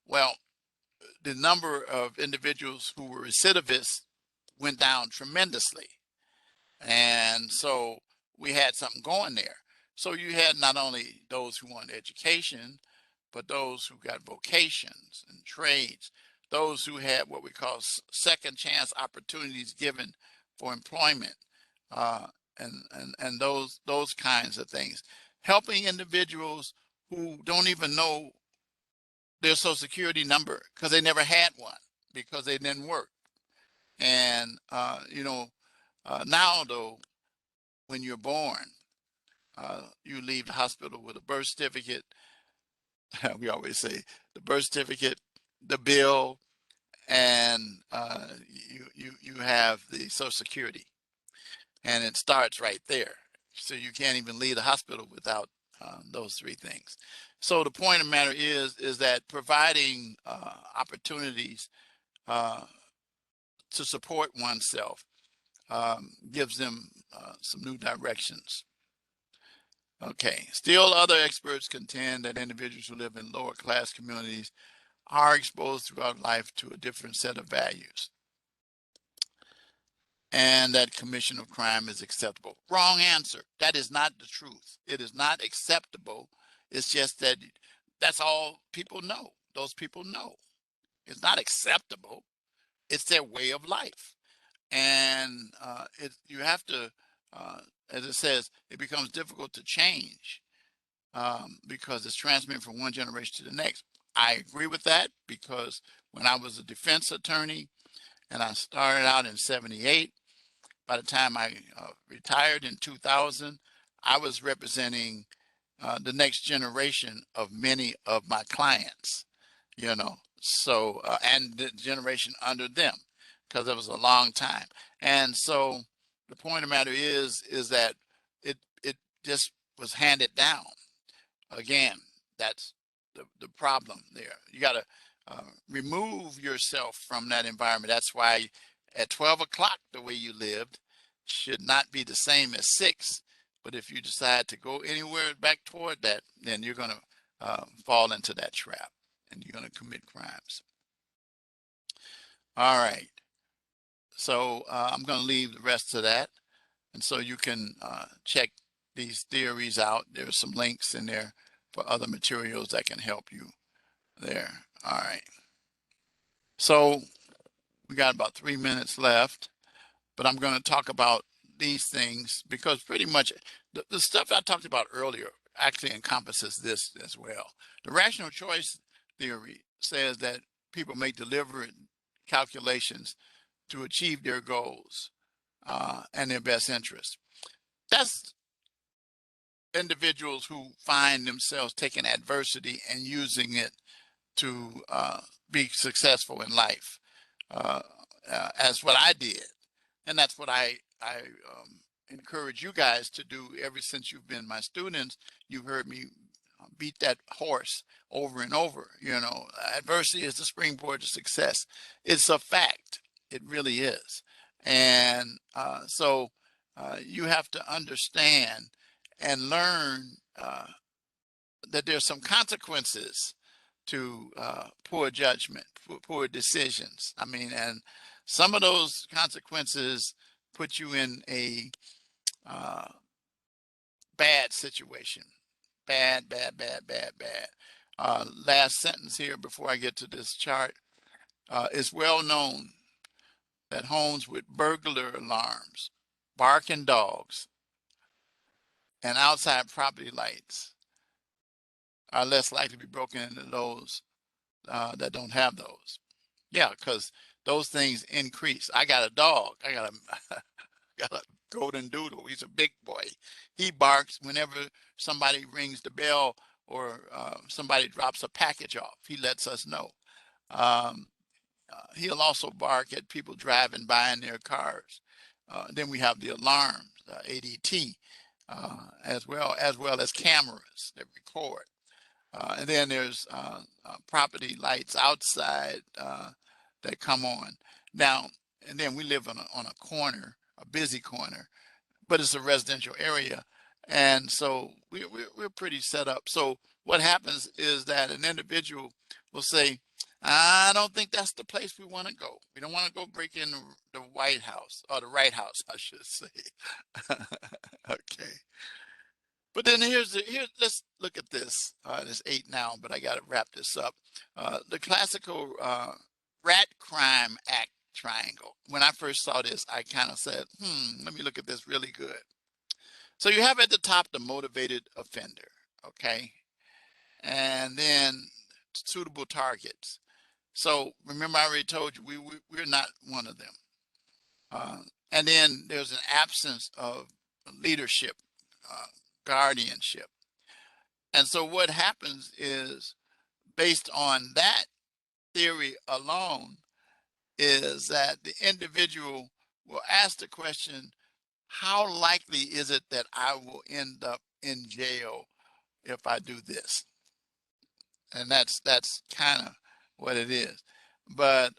Well, the number of individuals who were recidivists went down tremendously. And so we had something going there. So you had not only those who wanted education, but those who got vocations and trades, those who had what we call second chance opportunities given for employment, uh, and those kinds of things, helping individuals who don't even know their social security number because they never had one because they didn't work. And now though, when you're born, you leave the hospital with a birth certificate. We always say the birth certificate, the bill, and you have the Social Security, and it starts right there. So you can't even leave the hospital without those three things. So the point of the matter is that providing opportunities uh, to support oneself gives them some new directions. Okay, still other experts contend that individuals who live in lower class communities are exposed throughout life to a different set of values, and that commission of crime is acceptable. Wrong answer. That is not the truth. It is not acceptable. It's just that that's all people know. Those people know. It's not acceptable. It's their way of life. And you have to, as it says, it becomes difficult to change because it's transmitted from one generation to the next. I agree with that because when I was a defense attorney and I started out in '78, by the time I retired in 2000, I was representing the next generation of many of my clients, you know, so, and the generation under them, because it was a long time. And so the point of the matter is that it just was handed down. Again, that's the problem there. You got to remove yourself from that environment. That's why at 12 o'clock, the way you lived should not be the same as 6. But if you decide to go anywhere back toward that, then you're going to fall into that trap and you're going to commit crimes. All right. So I'm going to leave the rest of that. And so you can check these theories out. There's some links in there for other materials that can help you there. All right. So we got about 3 minutes left, but I'm going to talk about these things because pretty much the stuff I talked about earlier actually encompasses this as well. The rational choice theory says that people make deliberate calculations to achieve their goals and their best interest. That's individuals who find themselves taking adversity and using it to be successful in life, as what I did, and that's what I encourage you guys to do. Ever since you've been my students, you've heard me beat that horse over and over. You know, adversity is the springboard to success. It's a fact. It really is, and so you have to understand and learn that there's some consequences to poor judgment, poor decisions. I mean, and some of those consequences put you in a bad situation. Bad, bad, bad, bad, bad. Last sentence here before I get to this chart. It's well known that homes with burglar alarms, barking dogs, and outside property lights are less likely to be broken into those that don't have those. Yeah, because those things increase. I got a dog. I got a got a golden doodle. He's a big boy. He barks whenever somebody rings the bell or somebody drops a package off. He lets us know. Um, he'll also bark at people driving by in their cars. Then we have the alarms, ADT, as well as cameras that record. And then there's property lights outside that come on. Now, and then we live on a corner, a busy corner, but it's a residential area. And so we're pretty set up. So what happens is that an individual will say, I don't think that's the place we want to go. We don't want to go break in the White House, or the Wright House, I should say. Okay. But then let's look at this. It's 8 now, but I got to wrap this up. The classical rat crime act triangle. When I first saw this, I kind of said, let me look at this really good. So you have at the top the motivated offender, okay? And then suitable targets. So remember, I already told you, we're not one of them. And then there's an absence of leadership, guardianship. And so what happens is, based on that theory alone, is that the individual will ask the question, how likely is it that I will end up in jail if I do this? And that's kind of what it is. But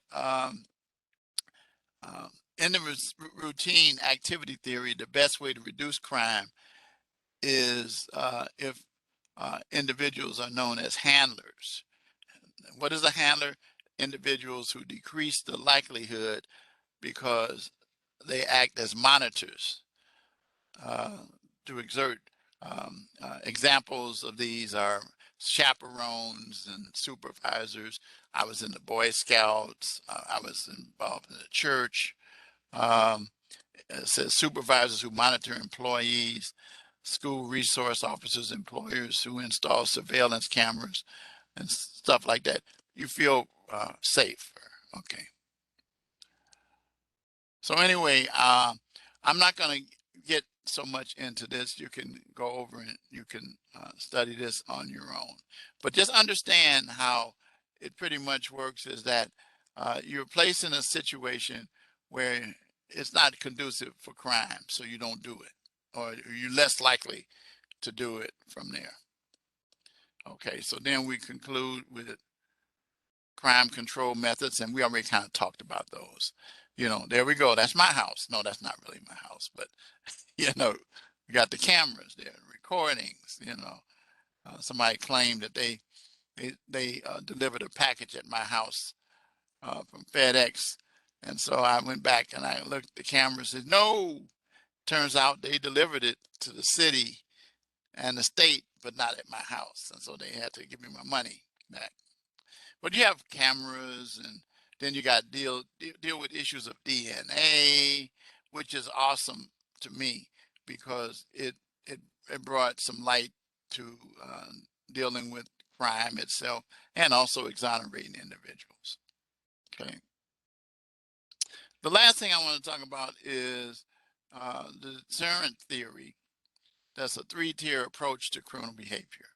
in the routine activity theory, the best way to reduce crime is if individuals are known as handlers. What is a handler? Individuals who decrease the likelihood because they act as monitors uh, to exert. Examples of these are chaperones and supervisors. I was in the Boy Scouts. I was involved in the church. Um, it says supervisors who monitor employees, school resource officers, employers who install surveillance cameras and stuff like that. You feel safe. Okay. So anyway, I'm not going to get so much into this. You can go over and you can study this on your own. But just understand how it pretty much works is that you're placed in a situation where it's not conducive for crime, so you don't do it, or you're less likely to do it from there. Okay, so then we conclude with crime control methods, and we already kind of talked about those. You know, there we go. That's my house. No, that's not really my house, but you know, we got the cameras there, recordings. You know, somebody claimed that they delivered a package at my house from FedEx, and so I went back and I looked at the camera and said, no. Turns out they delivered it to the city and the state, but not at my house, and so they had to give me my money back. But you have cameras, and then you got deal with issues of DNA, which is awesome to me because it brought some light to dealing with crime itself and also exonerating individuals. Okay. The last thing I want to talk about is the deterrent theory. That's a three-tier approach to criminal behavior.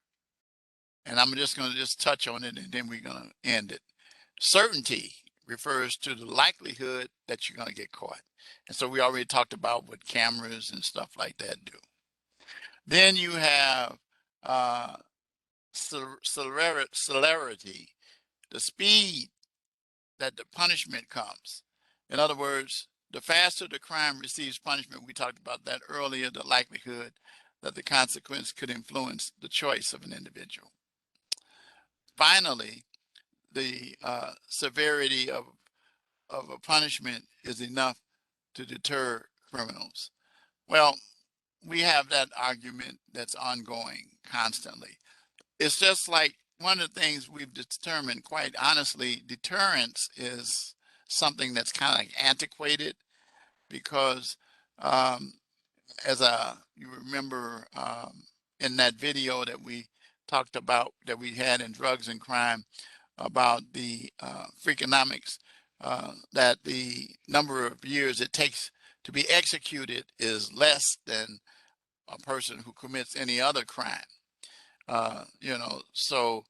And I'm just going to just touch on it and then we're going to end it. Certainty refers to the likelihood that you're going to get caught. And so we already talked about what cameras and stuff like that do. Then you have celerity, the speed that the punishment comes. In other words, the faster the crime receives punishment, we talked about that earlier, the likelihood that the consequence could influence the choice of an individual. Finally, the severity of a punishment is enough to deter criminals. Well, we have that argument that's ongoing constantly. It's just like one of the things we've determined, quite honestly, deterrence is something that's kind of like antiquated because as you remember in that video that we talked about that we had in Drugs and Crime about the Freakonomics, that the number of years it takes to be executed is less than a person who commits any other crime. You know, so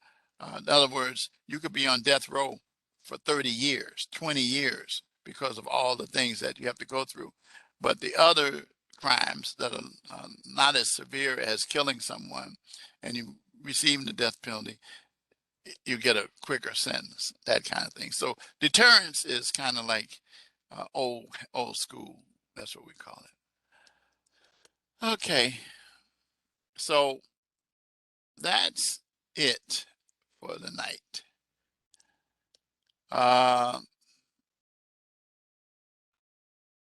in other words, you could be on death row for 30 years, 20 years because of all the things that you have to go through. But the other crimes that are not as severe as killing someone and you receive the death penalty, you get a quicker sentence, that kind of thing. So deterrence is kind of like old school. That's what we call it. Okay, so that's it for the night.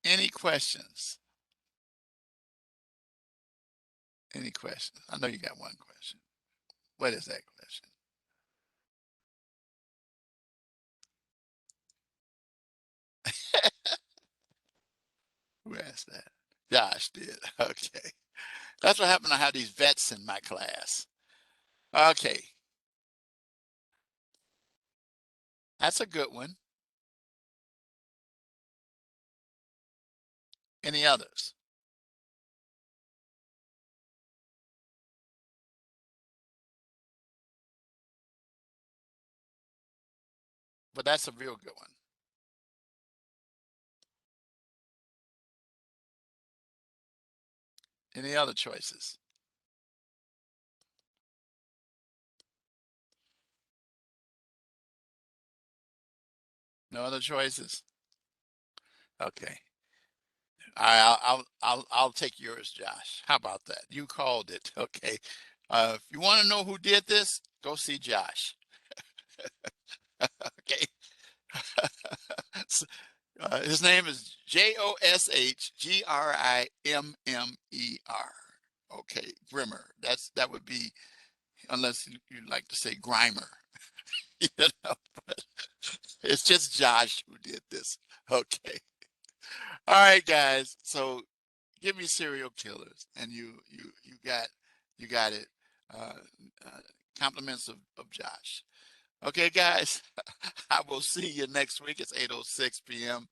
Any questions? Any questions? I know you got one question. What is that question? Who asked that? Josh did. Okay. That's what happened. I have these vets in my class. Okay. That's a good one. Any others? but that's a real good one. Any other choices? No other choices? Okay. I'll take yours, Josh. How about that? You called it. Okay. If you want to know who did this, go see Josh. Okay. His name is Joshgrimmer. Okay, Grimmer. That would be, unless you like to say Grimer. You know, but it's just Josh who did this. Okay. All right, guys. So give me serial killers, and you got it. Uh, uh, Compliments of Josh. Okay, guys. I will see you next week. It's 8:06 p.m.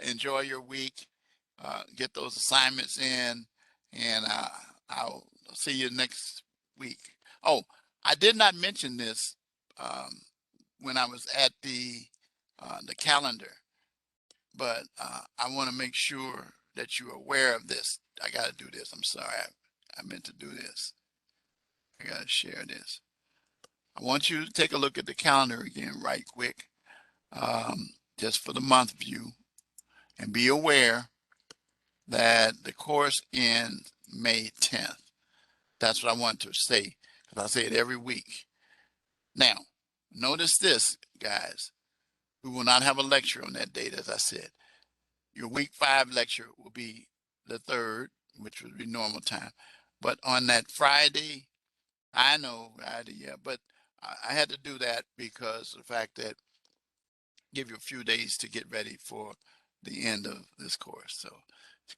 Enjoy your week. Get those assignments in, and I'll see you next week. Oh, I did not mention this when I was at the calendar, but I want to make sure that you're aware of this. I got to do this. I'm sorry. I meant to do this. I got to share this. I want you to take a look at the calendar again right quick, just for the month view, and be aware that the course ends May 10th. That's what I want to say, because I say it every week. Now, notice this, guys. We will not have a lecture on that date, as I said. Your week 5 lecture will be the 3rd, which would be normal time. But on that Friday, I know, Friday, yeah, but I had to do that because of the fact that give you a few days to get ready for the end of this course. So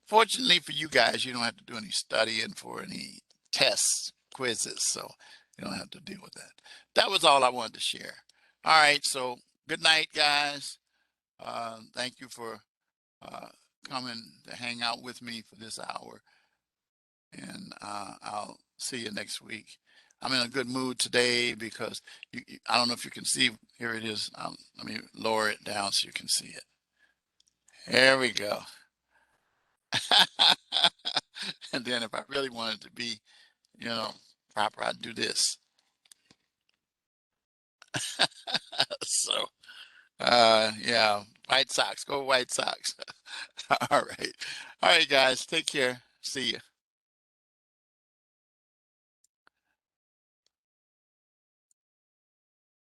fortunately for you guys, you don't have to do any studying for any tests, quizzes, so you don't have to deal with that. That was all I wanted to share. All right, so good night, guys. Thank you for uh, coming to hang out with me for this hour, and I'll see you next week. I'm in a good mood today because I don't know if you can see. Here it is. Let me lower it down so you can see it. There we go. And then if I really wanted to be, you know, proper, I'd do this. So, yeah, White Sox, go White Sox. All right. All right, guys, take care. See you.